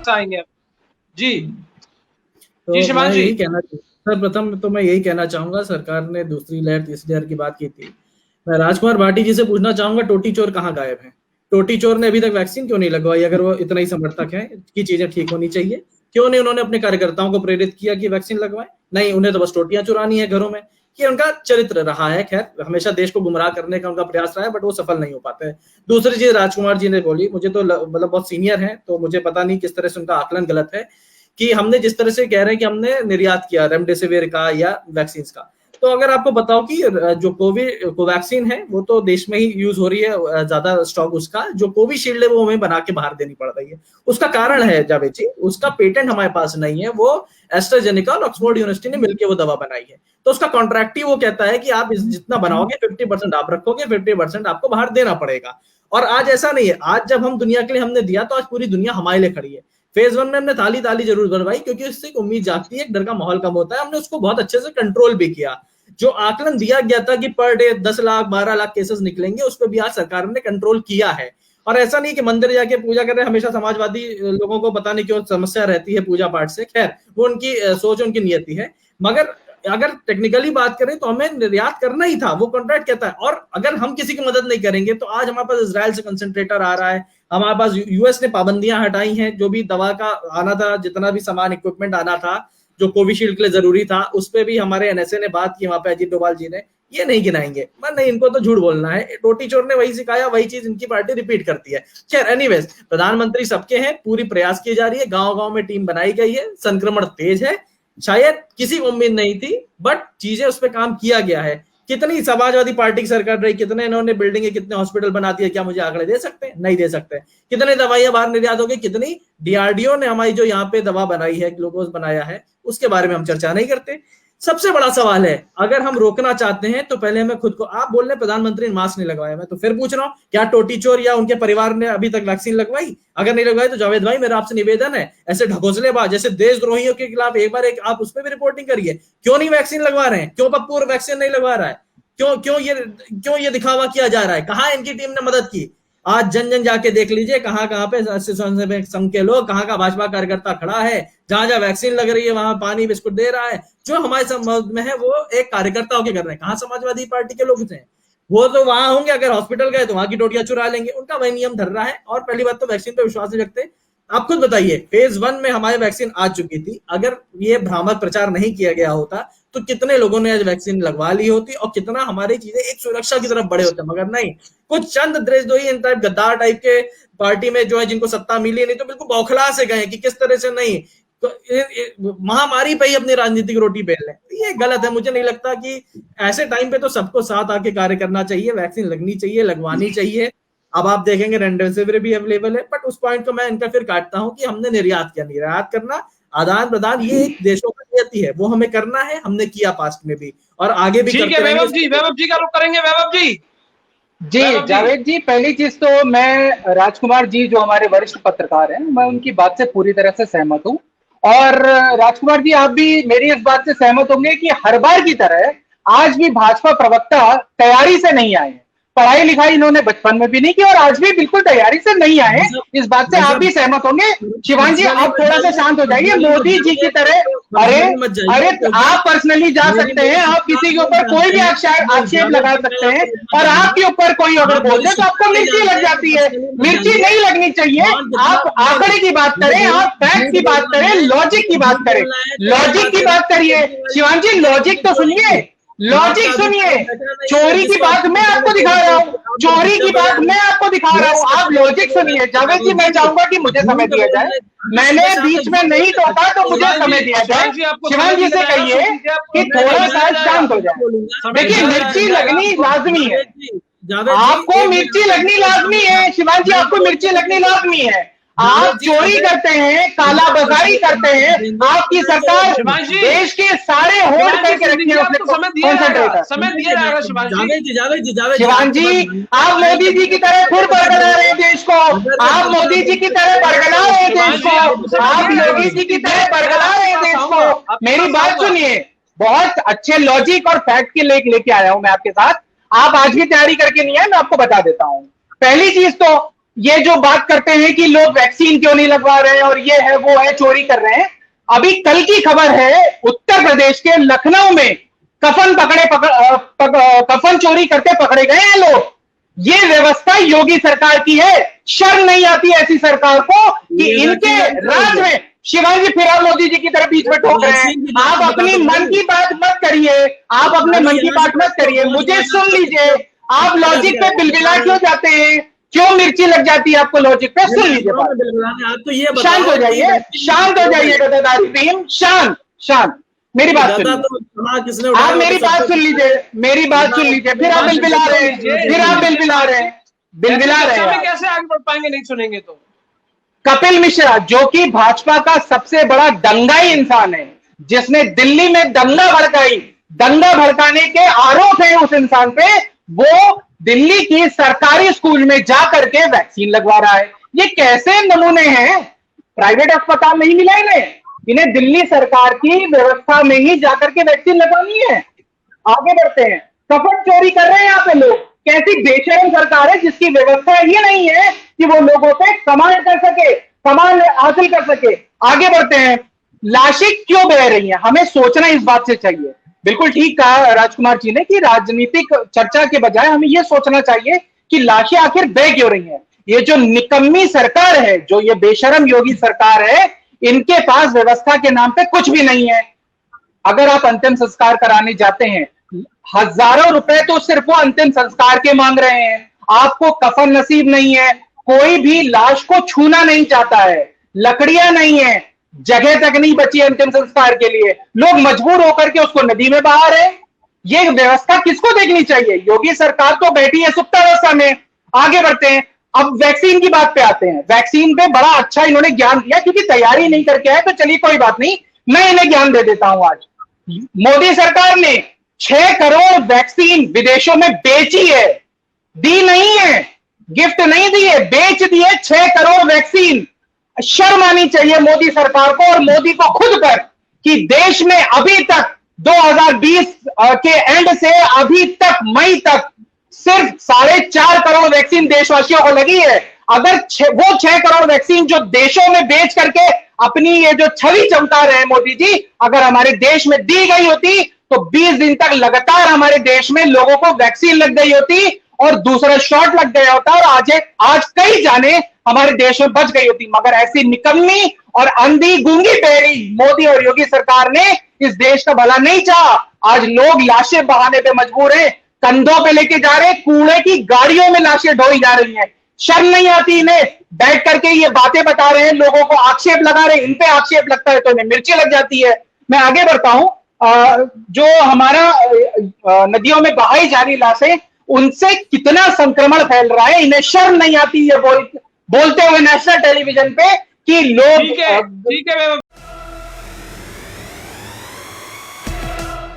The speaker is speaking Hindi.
चाहेंगे जी। तो जी शिवांश जी। सर प्रथम तो मैं यही कहना चाहूंगा, सरकार ने दूसरी लहर तीसरी लहर की बात की थी। मैं राजकुमार भाटी जी से पूछना चाहूंगा, टोटी चोर कहाँ गायब है? टोटी चोर ने अभी तक वैक्सीन क्यों नहीं लगवाई? अगर वो इतना ही समर्थक है कि चीजें ठीक होनी चाहिए, क्यों नहीं उन्होंने अपने कार्यकर्ताओं को प्रेरित किया कि वैक्सीन लगवाएं? नहीं, उन्हें तो बस टोटियां चुरानी है घरों में। ये उनका चरित्र रहा है। खैर, हमेशा देश को गुमराह करने का उनका प्रयास रहा है, बट वो सफल नहीं हो पाते हैं। दूसरी चीज राजकुमार जी ने बोली, मुझे तो मतलब बहुत सीनियर है, तो मुझे पता नहीं किस तरह से उनका आकलन गलत है कि हमने जिस तरह से कह रहे हैं कि हमने निर्यात किया रेमडेसिविर का या वैक्सीन का, तो अगर आपको बताओ कि जो कोवैक्सीन है वो तो देश में ही यूज हो रही है, ज्यादा स्टॉक उसका। जो कोविशील्ड है वो हमें बना के बाहर देनी पड़ रही है। उसका कारण है जावेद जी, उसका पेटेंट हमारे पास नहीं है। वो एस्ट्राजेनेका और ऑक्सफोर्ड यूनिवर्सिटी ने मिलकर वो दवा बनाई है, तो उसका कॉन्ट्रैक्ट ही वो कहता है कि आप जितना बनाओगे 50% आप रखोगे, 50% आपको बाहर देना पड़ेगा। और आज ऐसा नहीं है। आज जब हम दुनिया के लिए हमने दिया, तो आज पूरी दुनिया हमारे लिए खड़ी है। फेज 1 में हमने ताली ताली जरूर बनवाई, क्योंकि उससे उम्मीद जागती है, डर का माहौल कम होता है। हमने उसको बहुत अच्छे से कंट्रोल भी किया। जो आकलन दिया गया था कि per day 10 lakh 12 lakh cases निकलेंगे, उस पर भी आज सरकार ने कंट्रोल किया है। और ऐसा नहीं कि मंदिर जाके पूजा कर रहे हैं। हमेशा समाजवादी लोगों को पता नहीं क्यों समस्या रहती है पूजा पाठ से। खैर, वो उनकी सोच, उनकी नियति है। मगर अगर टेक्निकली बात करें तो हमें निर्यात करना ही था, वो कॉन्ट्रैक्ट कहता है। और अगर हम किसी की मदद नहीं करेंगे, तो आज हमारे पास इजराइल से कंसंट्रेटर आ रहा है, हमारे पास यूएस ने पाबंदियां हटाई हैं। जो भी दवा का आना था, जितना भी सामान इक्विपमेंट आना था जो कोविशील्ड के लिए जरूरी था, उस पर भी हमारे एनएसए ने बात की वहां पे, अजीत डोभाल जी ने। ये नहीं गिनाएंगे, पर नहीं, इनको तो झूठ बोलना है। टोटी चोर ने वही सिखाया, वही चीज इनकी पार्टी रिपीट करती है। खैर, एनीवेज, प्रधानमंत्री सबके हैं, पूरी प्रयास की जा रही है, गांव गांव में टीम बनाई गई है, संक्रमण तेज है। शायद किसी को उम्मीद नहीं थी, बट चीजें उस पर काम किया गया है। कितनी समाजवादी पार्टी की सरकार रही, कितने इन्होंने बिल्डिंग, कितने हॉस्पिटल बना दिए, क्या मुझे आंकड़े दे सकते हैं? नहीं दे सकते। कितने दवाइयां बाहर निर्यात हो गई, कितनी डीआरडीओ ने हमारी जो यहाँ पे दवा बनाई है, ग्लूकोज बनाया है, उसके बारे में हम चर्चा नहीं करते। सबसे बड़ा सवाल है, अगर हम रोकना चाहते हैं तो पहले हमें खुद को, आप बोल रहे हैं प्रधानमंत्री ने मास्क नहीं लगवाया, मैं तो फिर पूछ रहा हूं, क्या टोटी चोर या उनके परिवार ने अभी तक वैक्सीन लगवाई? अगर नहीं लगवाई तो जावेद भाई, मेरा आपसे निवेदन है, ऐसे ढकोसलेबाज, जैसे देशद्रोहियों के खिलाफ एक बार आप उस पर भी रिपोर्टिंग करिए। क्यों नहीं वैक्सीन लगवा रहे हैं? क्यों पप्पू वैक्सीन नहीं लगवा रहा है? क्यों ये दिखावा किया जा रहा है? कहां इनकी टीम ने मदद की? आज जन जन जाके देख लीजिए, कहां कहां पे संघ के लोग, कहां कहां भाजपा कार्यकर्ता खड़ा है, जहां जहां वैक्सीन लग रही है वहां पानी बिस्कुट दे रहा है। जो हमारे संबंध में है वो एक कार्यकर्ता होकर कर रहे हैं। कहां समाजवादी पार्टी के लोग हैं? वो तो वहां होंगे, अगर हॉस्पिटल गए तो वहां की टोटियां चुरा लेंगे। उनका वही नियम धर रहा है। और पहली बात तो वैक्सीन पे विश्वास नहीं रखते। आप खुद बताइए, फेज 1 में हमारी वैक्सीन आ चुकी थी, अगर ये भ्रामक प्रचार नहीं किया गया होता तो कितने लोगों ने आज वैक्सीन लगवा ली होती और कितना हमारी चीजें एक सुरक्षा की तरफ बढ़े होते। मगर नहीं, कुछ चंद देशद्रोही इन टाइप गद्दार टाइप के पार्टी में जो है, जिनको सत्ता मिली नहीं, तो बिल्कुल बौखला से गए कि किस तरह से नहीं, तो महामारी पे ही अपनी राजनीतिक रोटी बेल लें। ये गलत है। मुझे नहीं लगता कि ऐसे टाइम पे तो सबको साथ आके कार्य करना चाहिए। वैक्सीन लगनी चाहिए, लगवानी चाहिए। अब आप देखेंगे रेमडेसिविर भी अवेलेबल है, बट उस पॉइंट को मैं इनका फिर काटता हूं कि हमने निर्यात किया। निर्यात करना, आदान प्रदान, ये एक देशों का नियति है, वो हमें करना है। हमने किया पास्ट में भी और आगे भी करते रहेंगे। वैभव जी का रुख करेंगे। वैभव जी। जी जावेद जी, पहली चीज तो मैं राजकुमार जी जो हमारे वरिष्ठ पत्रकार हैं, मैं उनकी बात से पूरी तरह से सहमत हूं। और राजकुमार जी, आप भी मेरी इस बात से सहमत होंगे कि हर बार की तरह आज भी भाजपा प्रवक्ता तैयारी से नहीं आए। पढ़ाई लिखाई इन्होंने बचपन में भी नहीं की और आज भी बिल्कुल तैयारी से नहीं आए। इस बात से आप भी सहमत होंगे। शिवांश जी, आप थोड़ा सा शांत हो जाइए। मोदी जी की तरह, अरे आप पर्सनली जा सकते हैं, आप किसी के ऊपर कोई भी आक्षेप लगा सकते हैं, और आपके ऊपर कोई अगर बोल दे तो आपको मिर्ची लग जाती है। मिर्ची नहीं लगनी चाहिए। आप आंकड़े की बात करें, आप फैक्ट की बात करें, लॉजिक की बात करें। लॉजिक की बात करिए शिवांश जी, लॉजिक तो सुनिए, लॉजिक सुनिए। चोरी की बात मैं आपको दिखा रहा हूँ, चोरी की बात मैं आपको दिखा रहा हूँ, आप लॉजिक सुनिए। जावेद जी, मैं चाहूंगा कि मुझे समय दिया जाए। मैंने बीच में नहीं टोका तो मुझे समय दिया जाए। शिवांश जी से कहिए कि थोड़ा सा शांत हो जाए। देखिए, मिर्ची लगनी लाजमी है, आपको मिर्ची लगनी लाजमी है। शिवांश जी, आपको मिर्ची लगनी लाजमी है। आप चोरी करते हैं, काला बाजारी करते हैं, आपकी सरकार देश के सारे होल्ड करके रखी है उसने कॉन्सेंट्रेटर। समय दिया जाएगा शिवांश जी, आप मोदी जी की तरह फिर बरगला रहे हैं देश को, आप मोदी जी की तरह बरगला रहे हैं देश को, आप योगी जी की तरह बरगला रहे हैं देश को। मेरी बात सुनिए, बहुत अच्छे लॉजिक और फैक्ट के लेके आया हूं मैं आपके साथ। आप आज भी तैयारी करके नहीं आए, मैं आपको बता देता हूं। पहली चीज तो ये जो बात करते हैं कि लोग वैक्सीन क्यों नहीं लगवा रहे हैं और ये है वो है, चोरी कर रहे हैं। अभी कल की खबर है, उत्तर प्रदेश के लखनऊ में कफन चोरी करते पकड़े गए हैं लोग। ये व्यवस्था योगी सरकार की है। शर्म नहीं आती ऐसी सरकार को कि इनके राज में। शिवाजी फिर आप मोदी जी की तरफ बीच में ठोक रहे हैं। आप अपनी मन की बात मत करिए, आप अपने मन की बात मत करिए, मुझे सुन लीजिए। आप लॉजिक पे बिलबिला क्यों जाते हैं, क्यों मिर्ची लग जाती है आपको लॉजिक पे? सुन लीजिए बात, आप तो ये शांत हो जाइए, शांत हो जाइए गद्दारी टीम, शांत शांत। मेरी बात सुनिए, आप मेरी बात सुन लीजिए, मेरी बात सुन लीजिए। फिर आप बिलबिला रहे हैं, फिर आप बिलबिला रहे हैं, बिलबिला रहे हैं। कैसे आगे बढ़ पाएंगे नहीं सुनेंगे तो? कपिल मिश्रा, जो कि भाजपा का सबसे बड़ा दंगाई इंसान है, जिसने दिल्ली में दंगा भड़काई, दंगा भड़काने के आरोप है उस इंसान पे, वो दिल्ली की सरकारी स्कूल में जाकर के वैक्सीन लगवा रहा है। ये कैसे नमूने हैं? प्राइवेट अस्पताल नहीं मिला इन्हें दिल्ली सरकार की व्यवस्था में ही जाकर के वैक्सीन लगवानी है। आगे बढ़ते हैं। कफन चोरी कर रहे हैं यहाँ पे लोग। कैसी बेशरम सरकार है जिसकी व्यवस्था ही नहीं है कि वो लोगों पे कमांड कर सके, कमांड हासिल कर सके। आगे बढ़ते हैं। लाशें क्यों बह रही हैं, हमें सोचना इस बात से चाहिए। बिल्कुल ठीक कहा राजकुमार जी ने कि राजनीतिक चर्चा के बजाय हमें यह सोचना चाहिए कि लाशें आखिर बह क्यों रही हैं। ये जो निकम्मी सरकार है, जो ये बेशरम योगी सरकार है, इनके पास व्यवस्था के नाम पे कुछ भी नहीं है। अगर आप अंतिम संस्कार कराने जाते हैं, हजारों रुपए तो सिर्फ वो अंतिम संस्कार के मांग रहे हैं। आपको कफन नसीब नहीं है, कोई भी लाश को छूना नहीं चाहता है, लकड़ियां नहीं है, जगह तक नहीं बची अंतिम संस्कार के लिए, लोग मजबूर होकर के उसको नदी में बहा रहे हैं। ये व्यवस्था किसको देखनी चाहिए? योगी सरकार तो बैठी है सुप्तावस्था में। आगे बढ़ते हैं। अब वैक्सीन की बात पे आते हैं। वैक्सीन पे बड़ा अच्छा इन्होंने ज्ञान दिया, क्योंकि तैयारी नहीं करके आए, तो चलिए कोई बात नहीं, मैं इन्हें ज्ञान दे देता हूं। आज मोदी सरकार ने 6 करोड़ वैक्सीन विदेशों में बेची है, दी नहीं है, गिफ्ट नहीं दी है, बेच दी है 6 करोड़ वैक्सीन। शर्म आनी चाहिए मोदी सरकार को और मोदी को खुद पर कि देश में अभी तक 2020 के एंड से अभी तक मई तक सिर्फ 4.5 करोड़ वैक्सीन देशवासियों को लगी है। अगर वो 6 करोड़ वैक्सीन जो देशों में बेच करके अपनी ये जो छवि चमका रहे हैं मोदी जी, अगर हमारे देश में दी गई होती तो 20 दिन तक लगातार हमारे देश में लोगों को वैक्सीन लग गई होती और दूसरा शॉट लग गया होता और आज कई जाने हमारे देश में बच गई होती। मगर ऐसी निकम्मी और अंधी गूंगी बहरी मोदी और योगी सरकार ने इस देश का भला नहीं चाहा। आज लोग लाशें बहाने पे मजबूर हैं, कंधों पे लेके जा रहे, कूड़े की गाड़ियों में लाशें ढोई जा रही हैं। शर्म नहीं आती इन्हें? बैठ करके ये बातें बता रहे हैं, लोगों को आक्षेप लगा रहे हैं, इन पे आक्षेप लगता है तो इन्हें मिर्ची लग जाती है। मैं आगे बढ़ता हूं। जो हमारा नदियों में बहाई जा रही लाशें, उनसे कितना संक्रमण फैल रहा है, इन्हें शर्म नहीं आती ये बोलते हुए नेशनल टेलीविजन पे कि लोग ठीक है